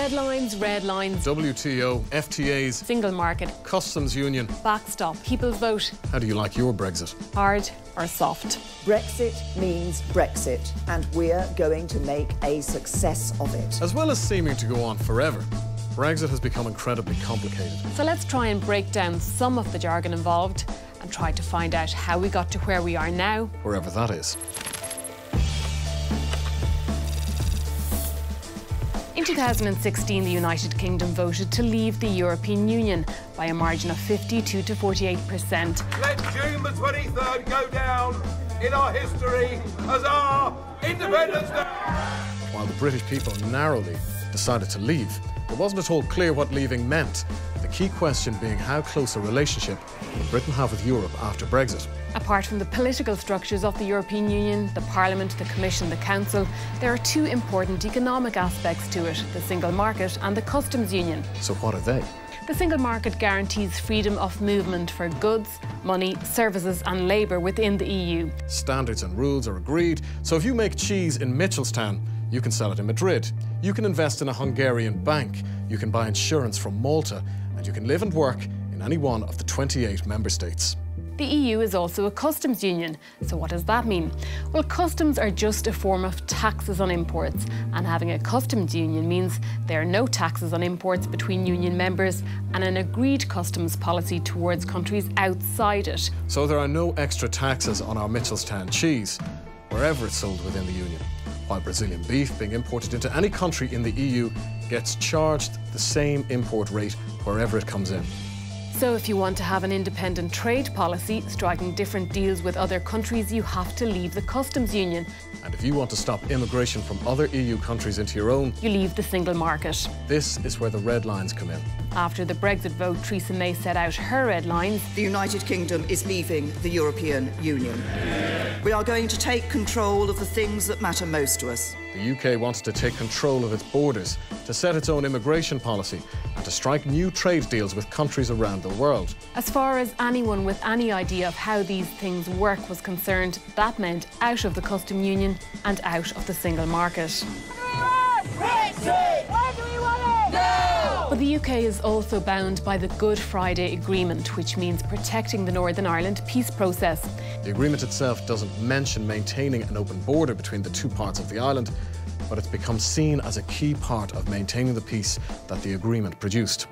Deadlines, red lines, WTO, FTAs, single market, customs union, backstop, people's vote. How do you like your Brexit? Hard or soft? Brexit means Brexit, and we're going to make a success of it. As well as seeming to go on forever, Brexit has become incredibly complicated. So let's try and break down some of the jargon involved and try to find out how we got to where we are now. Wherever that is. In 2016, the United Kingdom voted to leave the European Union by a margin of 52 to 48%. Let June the 23rd go down in our history as our Independence Day. While the British people narrowly decided to leave, it wasn't at all clear what leaving meant. The key question being how close a relationship will Britain have with Europe after Brexit. Apart from the political structures of the European Union, the Parliament, the Commission, the Council, there are two important economic aspects to it, the single market and the customs union. So what are they? The single market guarantees freedom of movement for goods, money, services and labour within the EU. Standards and rules are agreed, so if you make cheese in Mitchelstown, you can sell it in Madrid. You can invest in a Hungarian bank, you can buy insurance from Malta, and you can live and work in any one of the 28 member states. The EU is also a customs union. So what does that mean? Well, customs are just a form of taxes on imports, and having a customs union means there are no taxes on imports between union members and an agreed customs policy towards countries outside it. So there are no extra taxes on our Mitchelstown cheese, wherever it's sold within the union, while Brazilian beef being imported into any country in the EU gets charged the same import rate wherever it comes in. So if you want to have an independent trade policy, striking different deals with other countries, you have to leave the customs union. And if you want to stop immigration from other EU countries into your own, you leave the single market. This is where the red lines come in. After the Brexit vote, Theresa May set out her red lines. The United Kingdom is leaving the European Union. We are going to take control of the things that matter most to us. The UK wants to take control of its borders, to set its own immigration policy, and to strike new trade deals with countries around the world. As far as anyone with any idea of how these things work was concerned, that meant out of the customs union and out of the single market. Brexit! Why do we want it? No! But the UK is also bound by the Good Friday Agreement, which means protecting the Northern Ireland peace process. The agreement itself doesn't mention maintaining an open border between the two parts of the island, but it's become seen as a key part of maintaining the peace that the agreement produced.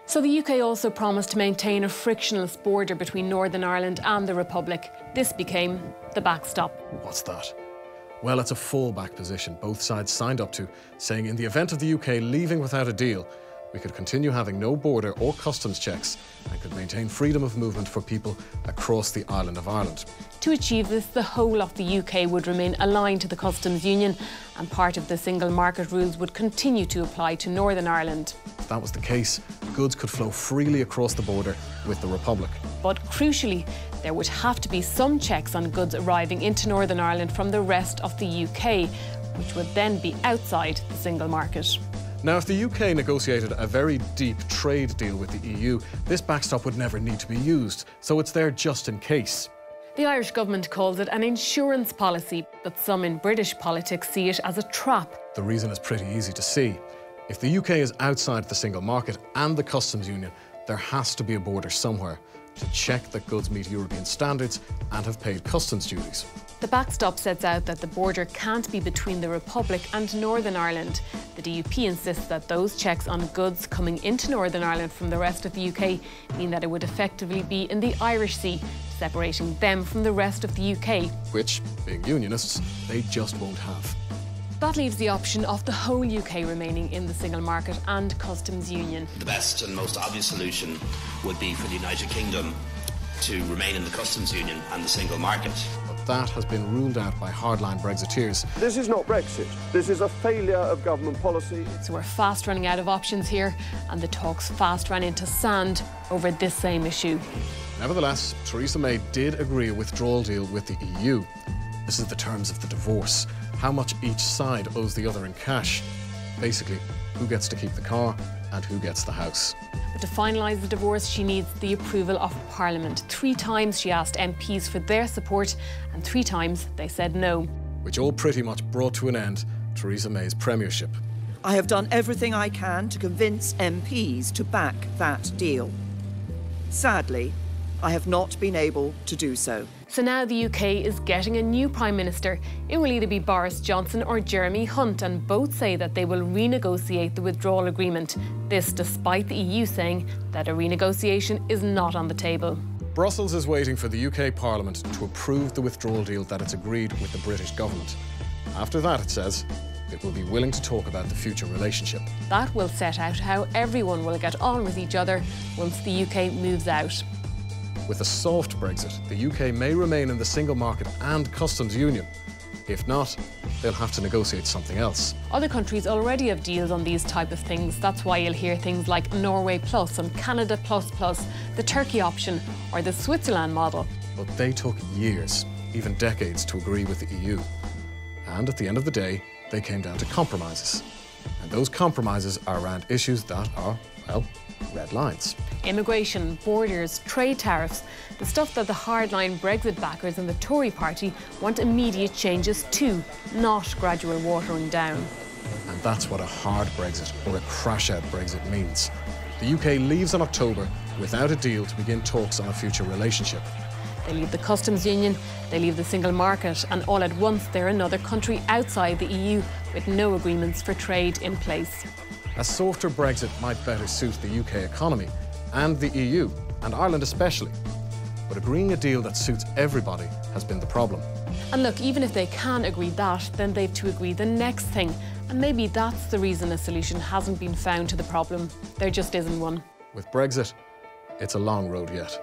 So the UK also promised to maintain a frictionless border between Northern Ireland and the Republic. This became the backstop. What's that? Well, it's a fallback position both sides signed up to, saying in the event of the UK leaving without a deal, we could continue having no border or customs checks and could maintain freedom of movement for people across the island of Ireland. To achieve this, the whole of the UK would remain aligned to the customs union, and part of the single market rules would continue to apply to Northern Ireland. If that was the case, goods could flow freely across the border with the Republic. But crucially, there would have to be some checks on goods arriving into Northern Ireland from the rest of the UK, which would then be outside the single market. Now, if the UK negotiated a very deep trade deal with the EU, this backstop would never need to be used, so it's there just in case. The Irish government calls it an insurance policy, but some in British politics see it as a trap. The reason is pretty easy to see. If the UK is outside the single market and the customs union, there has to be a border somewhere to check that goods meet European standards and have paid customs duties. The backstop sets out that the border can't be between the Republic and Northern Ireland. The DUP insists that those checks on goods coming into Northern Ireland from the rest of the UK mean that it would effectively be in the Irish Sea, separating them from the rest of the UK. Which, being unionists, they just won't have. That leaves the option of the whole UK remaining in the single market and customs union. The best and most obvious solution would be for the United Kingdom to remain in the customs union and the single market. But that has been ruled out by hardline Brexiteers. This is not Brexit. This is a failure of government policy. So we're fast running out of options here, and the talks fast ran into sand over this same issue. Nevertheless, Theresa May did agree a withdrawal deal with the EU. This is the terms of the divorce, how much each side owes the other in cash. Basically, who gets to keep the car and who gets the house. But to finalise the divorce, she needs the approval of Parliament. 3 times she asked MPs for their support, and 3 times they said no. Which all pretty much brought to an end Theresa May's premiership. I have done everything I can to convince MPs to back that deal. Sadly, I have not been able to do so. So now the UK is getting a new Prime Minister. It will either be Boris Johnson or Jeremy Hunt, and both say that they will renegotiate the withdrawal agreement. This despite the EU saying that a renegotiation is not on the table. Brussels is waiting for the UK Parliament to approve the withdrawal deal that it's agreed with the British government. After that, it says, it will be willing to talk about the future relationship. That will set out how everyone will get on with each other once the UK moves out. With a soft Brexit, the UK may remain in the single market and customs union. If not, they'll have to negotiate something else. Other countries already have deals on these type of things. That's why you'll hear things like Norway Plus and Canada Plus Plus, the Turkey option or the Switzerland model. But they took years, even decades, to agree with the EU. And at the end of the day, they came down to compromises. And those compromises are around issues that are, well, red lines. Immigration, borders, trade tariffs, the stuff that the hardline Brexit backers and the Tory party want immediate changes to, not gradual watering down. And that's what a hard Brexit or a crash-out Brexit means. The UK leaves in October without a deal to begin talks on a future relationship. They leave the customs union, they leave the single market, and all at once they're another country outside the EU with no agreements for trade in place. A softer Brexit might better suit the UK economy and the EU, and Ireland especially. But agreeing a deal that suits everybody has been the problem. And look, even if they can agree that, then they've to agree the next thing. And maybe that's the reason a solution hasn't been found to the problem. There just isn't one. With Brexit, it's a long road yet.